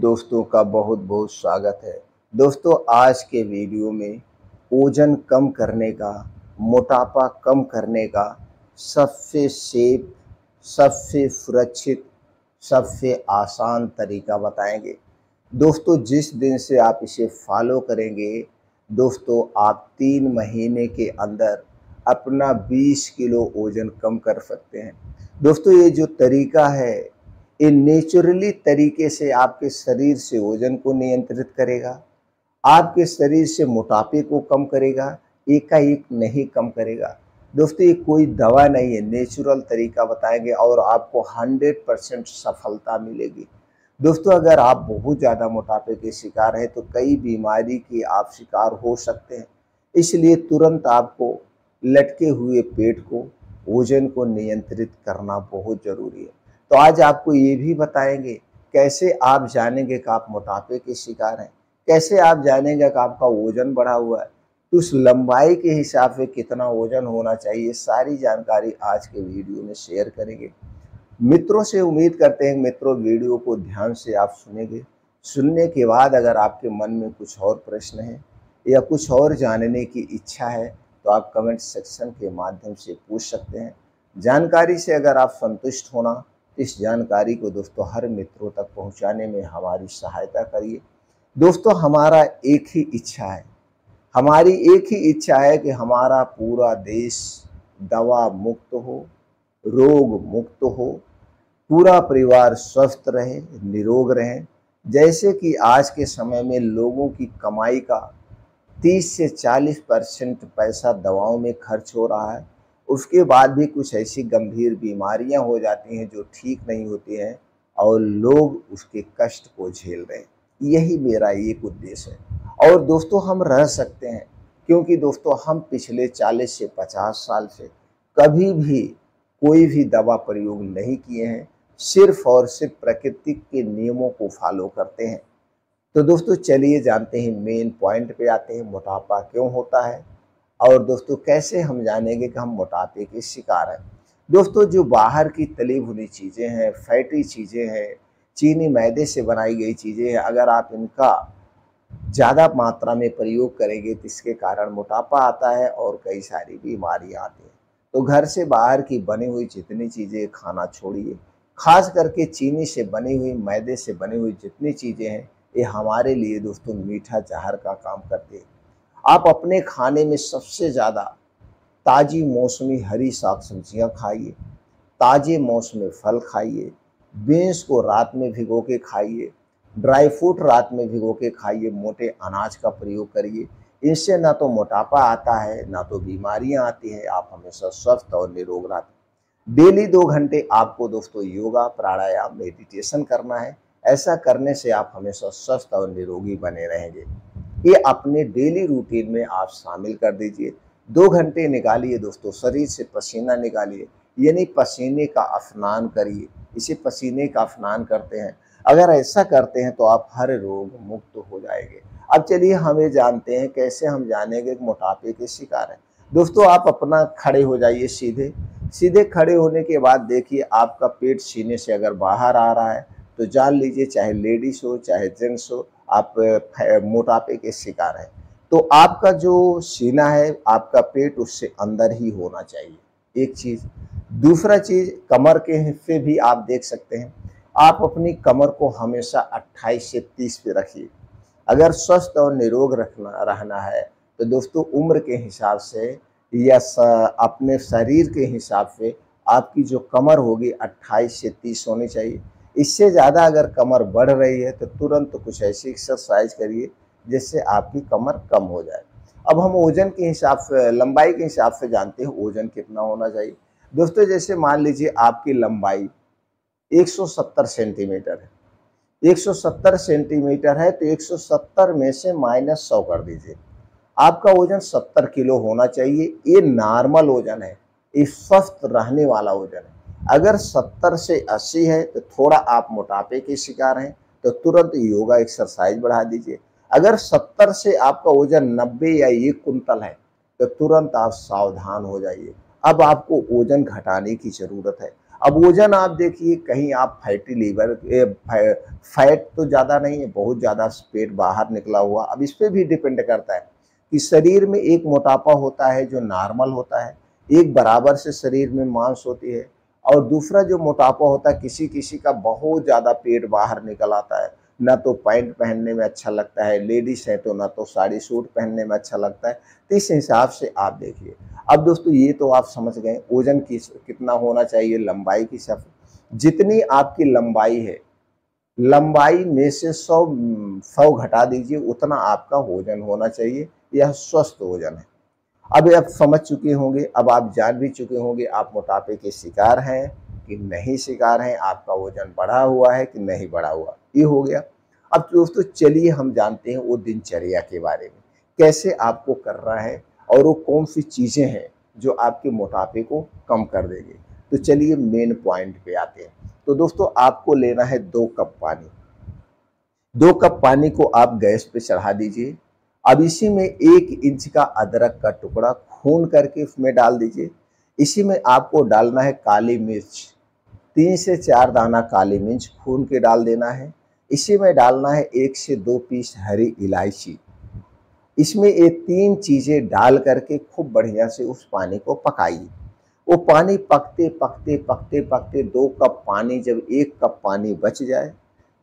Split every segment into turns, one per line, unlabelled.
दोस्तों का बहुत बहुत स्वागत है। दोस्तों आज के वीडियो में वजन कम करने का, मोटापा कम करने का सबसे सेफ, सबसे सुरक्षित, सबसे आसान तरीका बताएंगे। दोस्तों जिस दिन से आप इसे फॉलो करेंगे दोस्तों आप 3 महीने के अंदर अपना 20 किलो वजन कम कर सकते हैं। दोस्तों ये जो तरीका है ये नेचुरली तरीके से आपके शरीर से वजन को नियंत्रित करेगा, आपके शरीर से मोटापे को कम करेगा, एकाएक नहीं कम करेगा। दोस्तों ये कोई दवा नहीं है, नेचुरल तरीका बताएंगे और आपको 100% सफलता मिलेगी। दोस्तों अगर आप बहुत ज़्यादा मोटापे के शिकार हैं तो कई बीमारी की आप शिकार हो सकते हैं, इसलिए तुरंत आपको लटके हुए पेट को, वजन को नियंत्रित करना बहुत ज़रूरी है। तो आज आपको ये भी बताएंगे कैसे आप जानेंगे कि आप मोटापे के शिकार हैं, कैसे आप जानेंगे कि आपका वजन बढ़ा हुआ है, तो उस लंबाई के हिसाब से कितना वजन होना चाहिए, सारी जानकारी आज के वीडियो में शेयर करेंगे। मित्रों से उम्मीद करते हैं मित्रों वीडियो को ध्यान से आप सुनेंगे। सुनने के बाद अगर आपके मन में कुछ और प्रश्न है या कुछ और जानने की इच्छा है तो आप कमेंट सेक्शन के माध्यम से पूछ सकते हैं। जानकारी से अगर आप संतुष्ट होना इस जानकारी को दोस्तों हर मित्रों तक पहुंचाने में हमारी सहायता करिए। दोस्तों हमारा एक ही इच्छा है, हमारी एक ही इच्छा है कि हमारा पूरा देश दवा मुक्त हो, रोग मुक्त हो, पूरा परिवार स्वस्थ रहे, निरोग रहे। जैसे कि आज के समय में लोगों की कमाई का 30 से 40% पैसा दवाओं में खर्च हो रहा है, उसके बाद भी कुछ ऐसी गंभीर बीमारियां हो जाती हैं जो ठीक नहीं होती हैं और लोग उसके कष्ट को झेल रहे हैं। यही मेरा एक उद्देश्य है और दोस्तों हम रह सकते हैं क्योंकि दोस्तों हम पिछले 40 से 50 साल से कभी भी कोई भी दवा प्रयोग नहीं किए हैं, सिर्फ और सिर्फ प्रकृति के नियमों को फॉलो करते हैं। तो दोस्तों चलिए जानते हैं, मेन पॉइंट पे आते हैं, मोटापा क्यों होता है और दोस्तों कैसे हम जानेंगे कि हम मोटापे के शिकार हैं। दोस्तों जो बाहर की तली भुनी चीज़ें हैं, फैटी चीज़ें हैं, चीनी मैदे से बनाई गई चीज़ें हैं, अगर आप इनका ज़्यादा मात्रा में प्रयोग करेंगे तो इसके कारण मोटापा आता है और कई सारी बीमारियां आती हैं। तो घर से बाहर की बनी हुई जितनी चीज़ें खाना छोड़िए, खास करके चीनी से बनी हुई, मैदे से बनी हुई जितनी चीज़ें हैं ये हमारे लिए दोस्तों मीठा जहर का काम करते हैं। आप अपने खाने में सबसे ज़्यादा ताज़ी मौसमी हरी साग सब्जियाँ खाइए, ताज़े मौसमी फल खाइए, बीन्स को रात में भिगो के खाइए, ड्राई फ्रूट रात में भिगो के खाइए, मोटे अनाज का प्रयोग करिए। इससे ना तो मोटापा आता है ना तो बीमारियां आती हैं, आप हमेशा स्वस्थ और निरोग रहते। डेली 2 घंटे आपको दोस्तों योगा, प्राणायाम, मेडिटेशन करना है। ऐसा करने से आप हमेशा स्वस्थ और निरोगी बने रहेंगे। ये अपने डेली रूटीन में आप शामिल कर दीजिए। 2 घंटे निकालिए दोस्तों, शरीर से पसीना निकालिए, यानी पसीने का स्नान करिए। इसे पसीने का स्नान करते हैं, अगर ऐसा करते हैं तो आप हर रोग मुक्त हो जाएंगे। अब चलिए हमें जानते हैं कैसे हम जानेंगे कि मोटापे के शिकार हैं। दोस्तों आप अपना खड़े हो जाइए, सीधे सीधे खड़े होने के बाद देखिए आपका पेट सीने से अगर बाहर आ रहा है तो जान लीजिए, चाहे लेडीज हो चाहे जेंट्स हो, आप मोटापे के शिकार हैं। तो आपका जो सीना है, आपका पेट उससे अंदर ही होना चाहिए, एक चीज़। दूसरा चीज़, कमर के हिस्से भी आप देख सकते हैं, आप अपनी कमर को हमेशा 28 से 30 पे रखिए। अगर स्वस्थ और निरोग रहना है तो दोस्तों उम्र के हिसाब से या अपने शरीर के हिसाब से आपकी जो कमर होगी 28 से 30 होनी चाहिए। इससे ज़्यादा अगर कमर बढ़ रही है तो तुरंत कुछ ऐसी एक्सरसाइज करिए जिससे आपकी कमर कम हो जाए। अब हम वजन के हिसाब से, लंबाई के हिसाब से जानते हैं वजन कितना होना चाहिए। दोस्तों जैसे मान लीजिए आपकी लंबाई 170 सेंटीमीटर है, 170 सेंटीमीटर है तो 170 में से -100 कर दीजिए। आपका वजन 70 किलो होना चाहिए। ये नॉर्मल वजन है, ये स्वस्थ रहने वाला वजन है। अगर 70 से 80 है तो थोड़ा आप मोटापे के शिकार हैं, तो तुरंत योगा एक्सरसाइज बढ़ा दीजिए। अगर 70 से आपका वजन 90 या 1 कुंतल है तो तुरंत आप सावधान हो जाइए। अब आपको वजन घटाने की ज़रूरत है। अब वजन आप देखिए, कहीं आप फैटी लीवर, फैट तो ज़्यादा नहीं है, बहुत ज़्यादा पेट बाहर निकला हुआ, अब इस पे भी डिपेंड करता है कि शरीर में एक मोटापा होता है जो नॉर्मल होता है, एक बराबर से शरीर में मांस होती है, और दूसरा जो मोटापा होता है किसी किसी का बहुत ज़्यादा पेट बाहर निकल आता है, ना तो पैंट पहनने में अच्छा लगता है, लेडीज है तो ना तो साड़ी सूट पहनने में अच्छा लगता है। तो इस हिसाब से आप देखिए। अब दोस्तों ये तो आप समझ गए वजन कितना होना चाहिए, लंबाई की सब, जितनी आपकी लंबाई है, लंबाई में से 100 घटा दीजिए, उतना आपका वजन होना चाहिए। यह स्वस्थ वजन है। अब आप समझ चुके होंगे, अब आप जान भी चुके होंगे आप मोटापे के शिकार हैं कि नहीं शिकार हैं, आपका वजन बढ़ा हुआ है कि नहीं बढ़ा हुआ, ये हो गया। अब दोस्तों चलिए हम जानते हैं वो दिनचर्या के बारे में, कैसे आपको करना है और वो कौन सी चीज़ें हैं जो आपके मोटापे को कम कर देंगे। तो चलिए मेन पॉइंट पे आते हैं। तो दोस्तों आपको लेना है 2 कप पानी। 2 कप पानी को आप गैस पे चढ़ा दीजिए। अब इसी में 1 इंच का अदरक का टुकड़ा खून करके उसमें डाल दीजिए। इसी में आपको डालना है काली मिर्च, 3 से 4 दाना काली मिर्च खून के डाल देना है। इसी में डालना है 1 से 2 पीस हरी इलायची। इसमें ये 3 चीज़ें डाल करके खूब बढ़िया से उस पानी को पकाइए। वो पानी पकते पकते पकते पकते 2 कप पानी, जब 1 कप पानी बच जाए,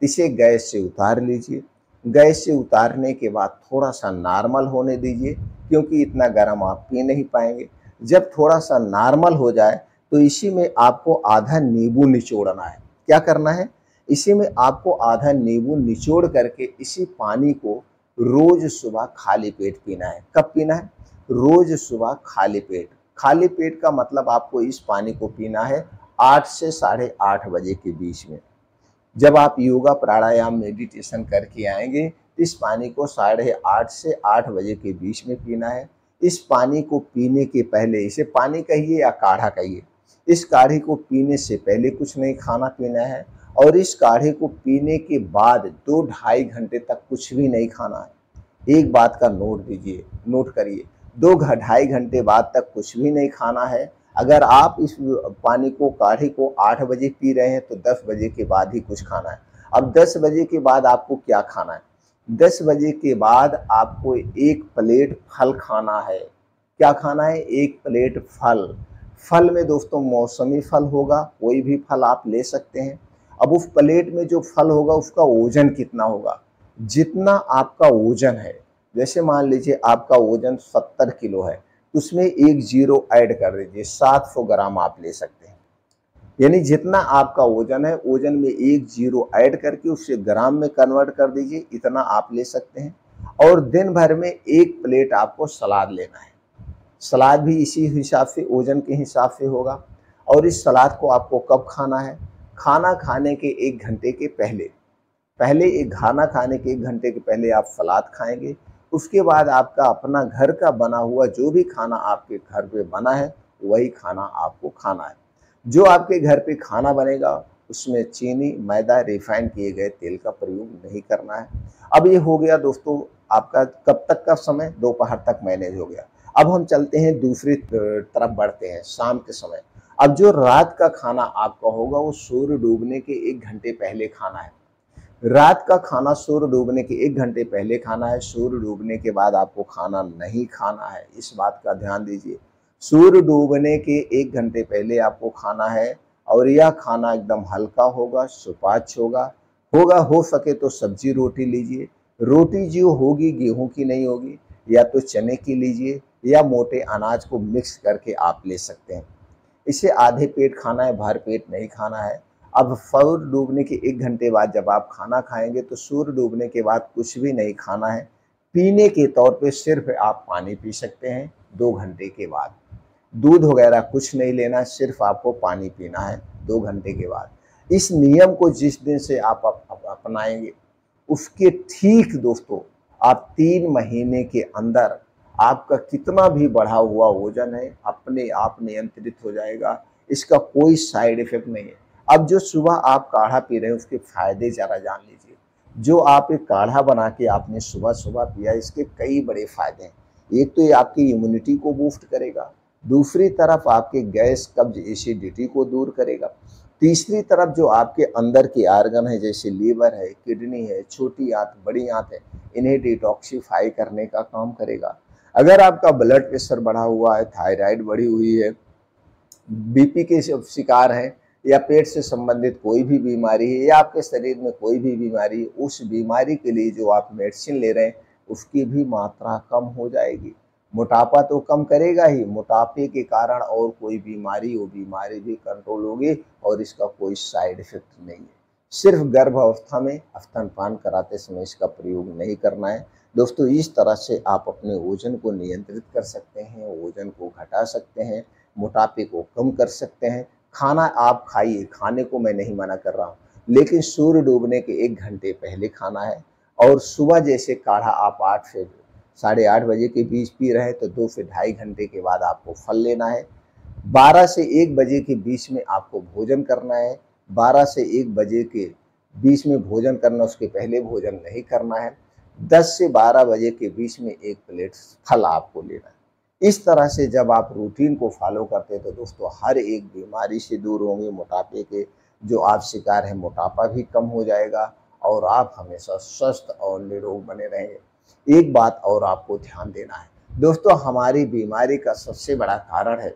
इसे गैस से उतार लीजिए। गैस से उतारने के बाद थोड़ा सा नॉर्मल होने दीजिए, क्योंकि इतना गर्म आप पी नहीं पाएंगे। जब थोड़ा सा नॉर्मल हो जाए तो इसी में आपको आधा नींबू निचोड़ना है। क्या करना है, इसी में आपको आधा नींबू निचोड़ करके इसी पानी को रोज सुबह खाली पेट पीना है। कब पीना है, रोज सुबह खाली पेट। खाली पेट का मतलब आपको इस पानी को पीना है 8 से 8:30 बजे के बीच में। जब आप योगा प्राणायाम मेडिटेशन करके आएंगे तो इस पानी को 8:30 से 8 बजे के बीच में पीना है। इस पानी को पीने के पहले, इसे पानी कहिए या काढ़ा कहिए, इस काढ़े को पीने से पहले कुछ नहीं खाना पीना है, और इस काढ़े को पीने के बाद 2-2.5 घंटे तक कुछ भी नहीं खाना है। एक बात का नोट दीजिए, नोट करिए, 2-2.5 घंटे बाद तक कुछ भी नहीं खाना है। अगर आप इस पानी को, काढ़े को 8 बजे पी रहे हैं तो 10 बजे के बाद ही कुछ खाना है। अब 10 बजे के बाद आपको क्या खाना है, 10 बजे के बाद आपको 1 प्लेट फल खाना है। क्या खाना है, 1 प्लेट फल। फल में दोस्तों मौसमी फल होगा, कोई भी फल आप ले सकते हैं। अब उस प्लेट में जो फल होगा उसका वजन कितना होगा, जितना आपका वजन है, जैसे मान लीजिए आपका वजन 70 किलो है, उसमें 1 जीरो ऐड कर दीजिए, 700 ग्राम आप ले सकते हैं। यानी जितना आपका वजन है, वजन में 1 जीरो ऐड करके उसे ग्राम में कन्वर्ट कर दीजिए, इतना आप ले सकते हैं। और दिन भर में 1 प्लेट आपको सलाद लेना है। सलाद भी इसी हिसाब से, वजन के हिसाब से होगा। और इस सलाद को आपको कब खाना है, खाना खाने के 1 घंटे के पहले। एक खाना खाने के 1 घंटे के पहले आप सलाद खाएंगे। उसके बाद आपका अपना घर का बना हुआ जो भी खाना आपके घर पे बना है वही खाना आपको खाना है। जो आपके घर पे खाना बनेगा उसमें चीनी, मैदा, रिफाइंड किए गए तेल का प्रयोग नहीं करना है। अब ये हो गया दोस्तों आपका कब तक का समय, दोपहर तक मैनेज हो गया। अब हम चलते हैं दूसरी तरफ बढ़ते हैं, शाम के समय। अब जो रात का खाना आपका होगा वो सूर्य डूबने के 1 घंटे पहले खाना है। रात का खाना सूर्य डूबने के 1 घंटे पहले खाना है। सूर्य डूबने के बाद आपको खाना नहीं खाना है, इस बात का ध्यान दीजिए। सूर्य डूबने के 1 घंटे पहले आपको खाना है, और यह खाना एकदम हल्का होगा, सुपाच्य होगा। हो सके तो सब्जी रोटी लीजिए। रोटी जो होगी गेहूं की नहीं होगी, या तो चने की लीजिए, या मोटे अनाज को मिक्स करके आप ले सकते हैं। इसे आधे पेट खाना है, भर पेट नहीं खाना है। अब सूर्य डूबने के 1 घंटे बाद जब आप खाना खाएंगे तो सूर्य डूबने के बाद कुछ भी नहीं खाना है। पीने के तौर पे सिर्फ आप पानी पी सकते हैं 2 घंटे के बाद। दूध वगैरह कुछ नहीं लेना, सिर्फ आपको पानी पीना है 2 घंटे के बाद। इस नियम को जिस दिन से आप अपनाएंगे उसके ठीक दोस्तों आप 3 महीने के अंदर आपका कितना भी बढ़ा हुआ वजन है अपने आप नियंत्रित हो जाएगा। इसका कोई साइड इफेक्ट नहीं है। अब जो सुबह आप काढ़ा पी रहे हैं उसके फायदे जरा जान लीजिए। जो आप एक काढ़ा बना के आपने सुबह सुबह पिया, इसके कई बड़े फायदे हैं। एक तो ये आपकी इम्यूनिटी को बूस्ट करेगा, दूसरी तरफ आपके गैस, कब्ज, एसिडिटी को दूर करेगा। तीसरी तरफ जो आपके अंदर के आर्गन है, जैसे लीवर है, किडनी है, छोटी आंत, बड़ी आंत है, इन्हें डिटॉक्सिफाई करने का काम करेगा। अगर आपका ब्लड प्रेशर बढ़ा हुआ है, थायराइड बढ़ी हुई है, बीपी के शिकार हैं, या पेट से संबंधित कोई भी बीमारी है, या आपके शरीर में कोई भी बीमारी है, उस बीमारी के लिए जो आप मेडिसिन ले रहे हैं उसकी भी मात्रा कम हो जाएगी। मोटापा तो कम करेगा ही, मोटापे के कारण और कोई बीमारी हो, बीमारी भी कंट्रोल होगी और इसका कोई साइड इफेक्ट नहीं है। सिर्फ गर्भावस्था में स्तनपान कराते समय इसका प्रयोग नहीं करना है। दोस्तों, इस तरह से आप अपने वजन को नियंत्रित कर सकते हैं, वजन को घटा सकते हैं, मोटापे को कम कर सकते हैं। खाना आप खाइए, खाने को मैं नहीं मना कर रहा हूँ, लेकिन सूर्य डूबने के 1 घंटे पहले खाना है। और सुबह जैसे काढ़ा आप 8 से 8:30 बजे के बीच पी रहे हैं तो 2 से ढाई घंटे के बाद आपको फल लेना है। 12 से 1 बजे के बीच में आपको भोजन करना है। 12 से 1 बजे के बीच में भोजन करना, उसके पहले भोजन नहीं करना है। 10 से 12 बजे के बीच में 1 प्लेट फल आपको लेना है। इस तरह से जब आप रूटीन को फॉलो करते हैं तो दोस्तों हर एक बीमारी से दूर होंगे। मोटापे के जो आप शिकार हैं, मोटापा भी कम हो जाएगा और आप हमेशा स्वस्थ और निरोग बने रहेंगे। एक बात और आपको ध्यान देना है दोस्तों, हमारी बीमारी का सबसे बड़ा कारण है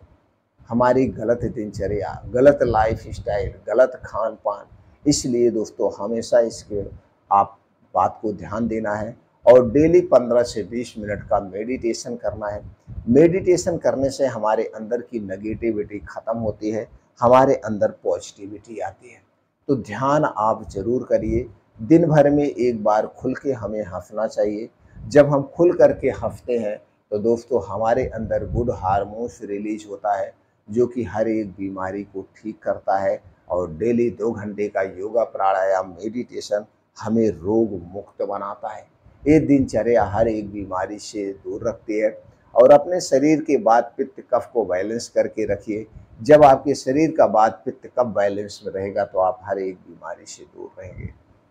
हमारी गलत दिनचर्या, गलत लाइफ स्टाइल, गलत खान पान। इसलिए दोस्तों हमेशा इसके आप बात को ध्यान देना है और डेली 15 से 20 मिनट का मेडिटेशन करना है। मेडिटेशन करने से हमारे अंदर की नेगेटिविटी खत्म होती है, हमारे अंदर पॉजिटिविटी आती है। तो ध्यान आप जरूर करिए। दिन भर में एक बार खुल के हमें हंसना चाहिए। जब हम खुल करके हंसते हैं तो दोस्तों हमारे अंदर गुड हार्मोन्स रिलीज होता है, जो कि हर एक बीमारी को ठीक करता है। और डेली 2 घंटे का योगा, प्राणायाम, मेडिटेशन हमें रोग मुक्त बनाता है। ये दिनचर्या हर एक बीमारी से दूर रखती है। और अपने शरीर के वात, पित्त, कफ को बैलेंस करके रखिए। जब आपके शरीर का वात, पित्त, कफ बैलेंस में रहेगा तो आप हर एक बीमारी से दूर रहेंगे।